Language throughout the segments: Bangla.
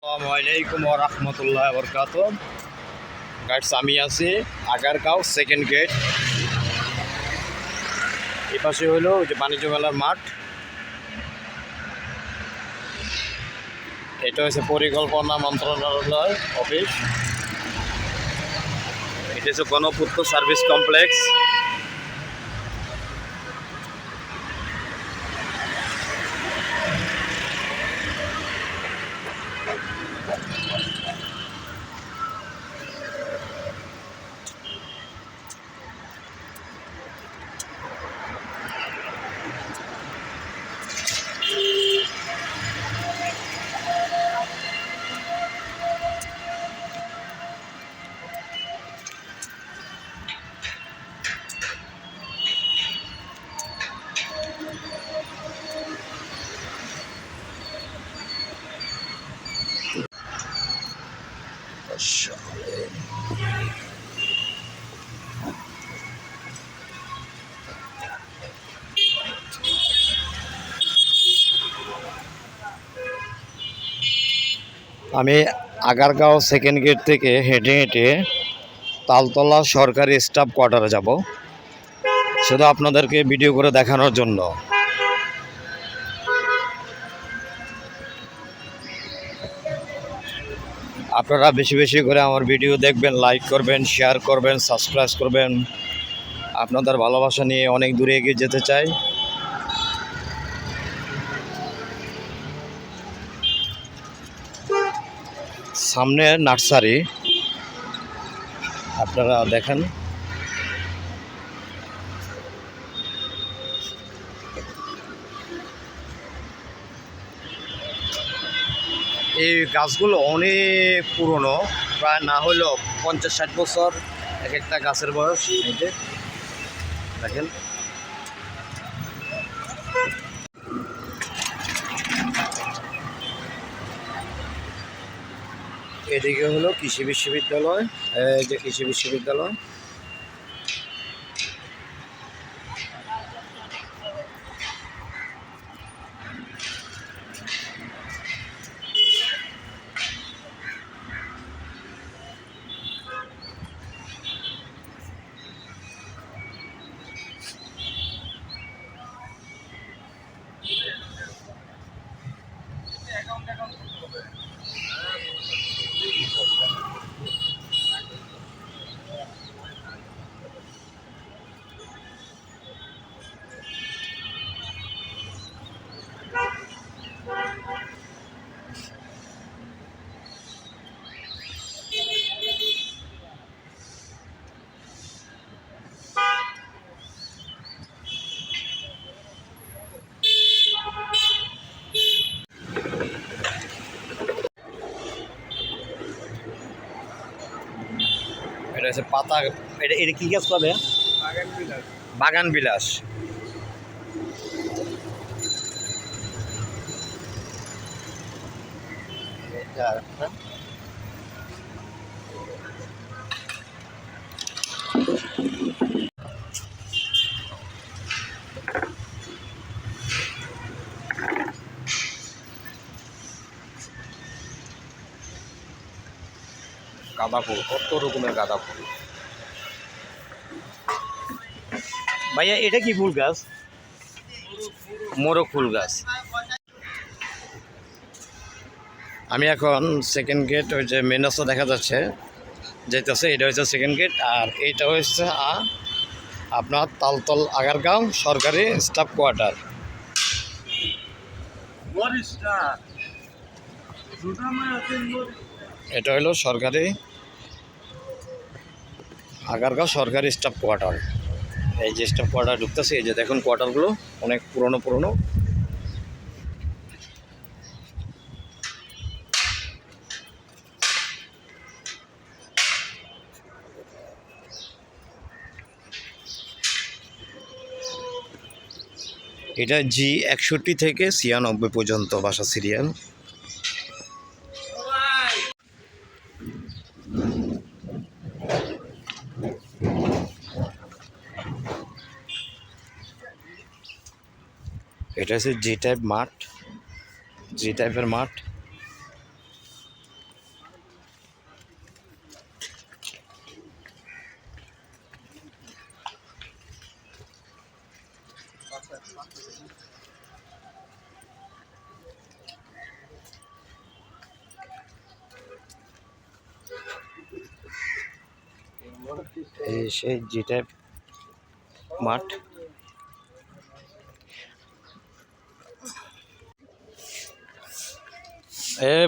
আসসালামু আলাইকুম রহমতুল্লাহ বরকাত। গাইডস আমি আছি আগারগাঁও সেকেন্ড গেট। এপাশে হলো যে বাণিজ্য মেলার মাঠ। এটা হচ্ছে পরিকল্পনা মন্ত্রণালয় অফিস। এটা হচ্ছে গণপূর্ত সার্ভিস কমপ্লেক্স। আমি আগারগাঁও সেকেন্ড গেট থেকে হেঁটে হেঁটে তালতলা সরকারি স্টাফ কোয়ার্টারে যাব, শুধু আপনাদেরকে ভিডিও করে দেখানোর জন্য। আপনারা বেশি বেশি করে আমার ভিডিও দেখবেন, লাইক করবেন, শেয়ার করবেন, সাবস্ক্রাইব করবেন। আপনাদের ভালোবাসা নিয়ে অনেক দূরে এগিয়ে যেতে চাই। সামনে নার্সারি, আপনারা দেখেন। এই গাছগুলো অনেক পুরনো, প্রায় না হলেও 50-60 বছর এক একটা গাছের বয়স। এই যে দেখেন, এদিকে হলো কৃষি বিশ্ববিদ্যালয়। এই যে কৃষি বিশ্ববিদ্যালয়। এটা হচ্ছে পাতা। এটা এটা কি গাছ পাবে? বাগান বিলাস। গাঁদা ফুল, কত রকমের গাঁদা ফুল। ভাইয়া এটা কি ফুল গাছ? মোরগ ফুল গাছ। আমি এখন সেকেন্ড গেট, ওই যে মেন রাস্তা দেখা যাচ্ছে যেতেছে, এটা হচ্ছে সেকেন্ড গেট। আর এইটা হচ্ছে আপনার তালতল আগারগাঁও সরকারি স্টাফ কোয়ার্টার। এটা হলো সরকারি আগারগাঁও সরকারি স্টাফ কোয়ার্টার। এই যে স্টাফ কোয়ার্টার ঢুকতেছে, এই যে দেখুন কোয়ার্টারগুলো অনেক পুরনো পুরনো। এটা G61 থেকে 96 পর্যন্ত বাসা সিরিয়াল। এটা হচ্ছে জি টাইপের মাঠ। এই সেই জি টাইপ মাঠ।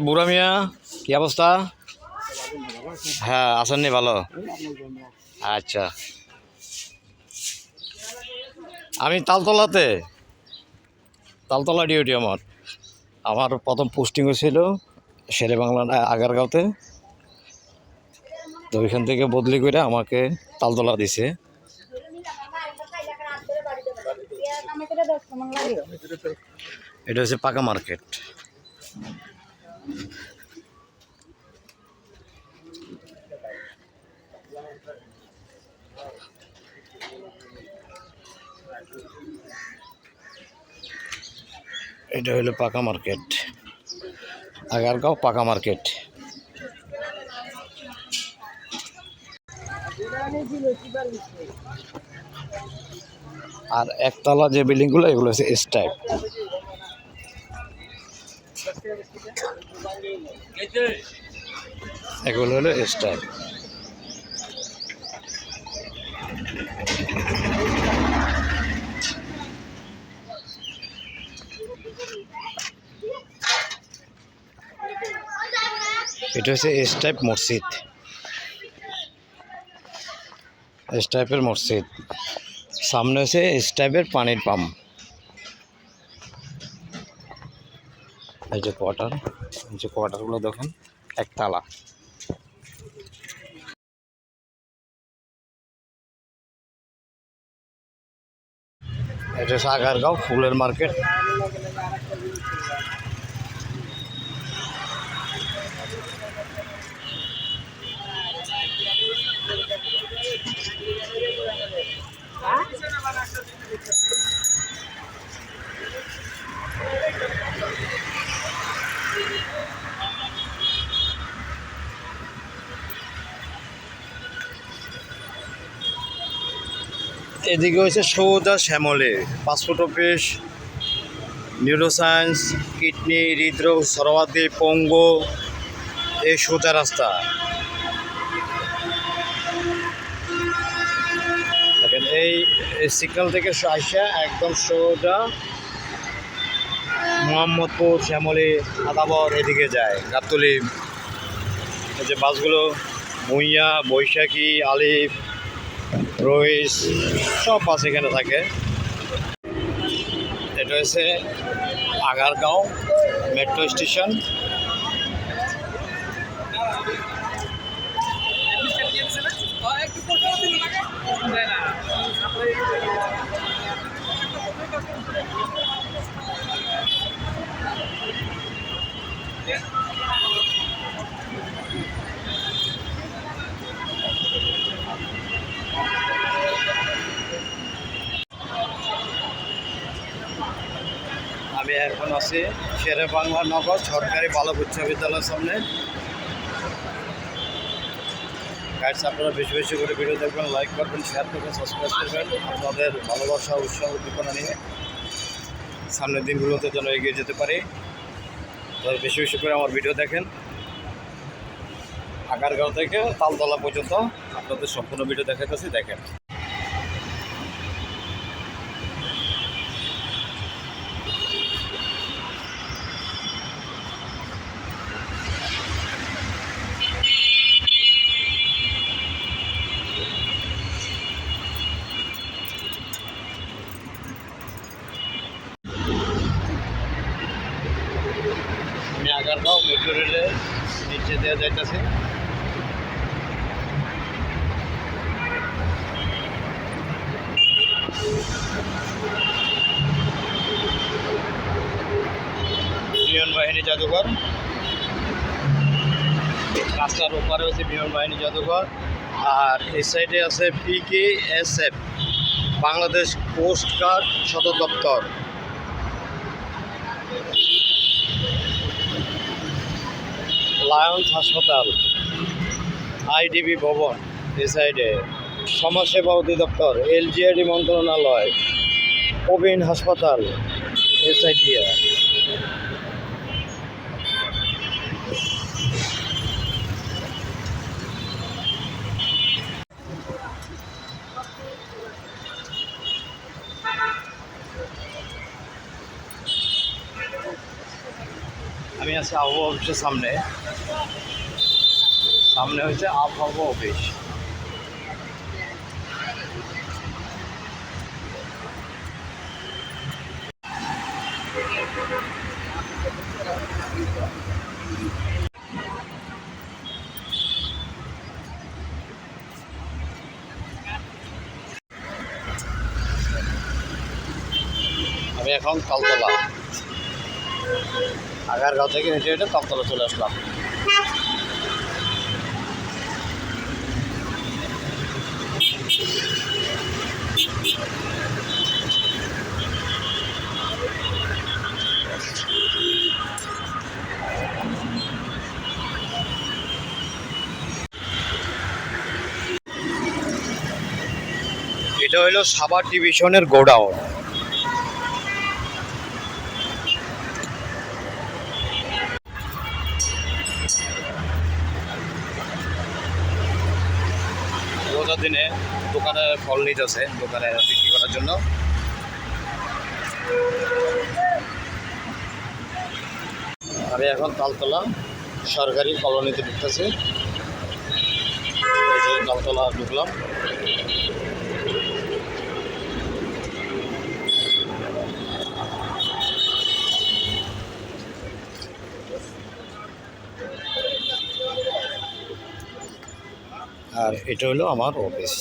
বুড়া মিয়া, কি অবস্থা? হ্যাঁ, আসেননি? ভালো, আচ্ছা। আমি তালতলা ডিউটি আমার। আমার প্রথম পোস্টিং হয়েছিল শেরে বাংলা আগারগাঁওতে, তো ওইখান থেকে বদলি করে আমাকে তালতলা দিছে। এটা হচ্ছে পাকা মার্কেট। এটা হলো পাকা মার্কেট, আগারগাঁও পাকা মার্কেট। আর একতলা যে বিল্ডিংগুলো এগুলো হচ্ছে এস টাইপ। এগুলো হলো এস টাইপ। এটা হচ্ছে এস টাইপ মসজিদ, এস টাইপের মসজিদ। সামনে হচ্ছে এস টাইপের পানির পাম্প। এই যে কোয়ার্টারগুলো দেখেন, একতলা। এটা হচ্ছে আগারগাঁও ফুলের মার্কেট। এদিকে হচ্ছে সৌদা শ্যামলে, পাসপোর্ট অফিস, নিউরোসায়েন্স, কিডনি, হৃদরোগ, সরোয়াদি, পঙ্গু, এই সোজা রাস্তা। দেখেন এই সিগন্যাল থেকে আইসা একদম সোজা মোহাম্মদপুর, শ্যামলী, আদাবর এদিকে যায়, গাবতলী। এই যে বাসগুলো ভুঁইয়া, বৈশাখী, আলিফ, রইস, সব বাস এখানে থাকে। এটা হচ্ছে আগারগাঁও মেট্রো স্টেশন। আমি এখন আছি শেরে বাংলা নগর সরকারি বালক উচ্চ বিদ্যালয়ের সামনে। গাইডস, আপনারা বেশি বেশি করে ভিডিও দেখবেন, লাইক করবেন, শেয়ার করবেন, সাবস্ক্রাইব করবেন। আপনাদের ভালোবাসা, উৎসাহ, উদ্দীপনা নিয়ে সামনের দিনগুলোতে যেন এগিয়ে যেতে পারি। তাই বেশি বেশি করে আমার ভিডিও দেখেন। আগারগাঁও থেকে তালতলা পর্যন্ত আপনাদের সম্পূর্ণ ভিডিও দেখাতেছি, দেখেন। আমি আগারগাঁও মেট্রো রেলের নিচে দেওয়া যাইতেছে। বিমান বাহিনী জাদুঘর, রাস্তার ওপারে হচ্ছে বিমান বাহিনী জাদুঘর। আর এই সাইডে আছে PKSF, বাংলাদেশ কোস্ট গার্ড সদর দপ্তর। লায়ন্স হাসপাতাল, IDB ভবন এই সাইডে, সমাজসেবা অধিদপ্তর, LGID মন্ত্রণালয়, প্রবীণ হাসপাতাল এই সাইড দিয়ে। আছি আবহাওয়া অফিসের সামনে। সামনে হচ্ছে আবহাওয়া অফিস। আমি এখন তালতলা, আগারগাঁও থেকে হেঁটে হেঁটে তালতলা চলে আসলাম। এটা হলো সাভার ডিভিশনের গোডাউন। রোজার দিনে দোকানে ফল নিতেছে, দোকানে বিক্রি করার জন্য। আমি এখন তালতলা সরকারি কলোনিতে ঢুকতেছি। এই যে তালতলা ঢুকলাম। আর এটা হলো আমার অফিস।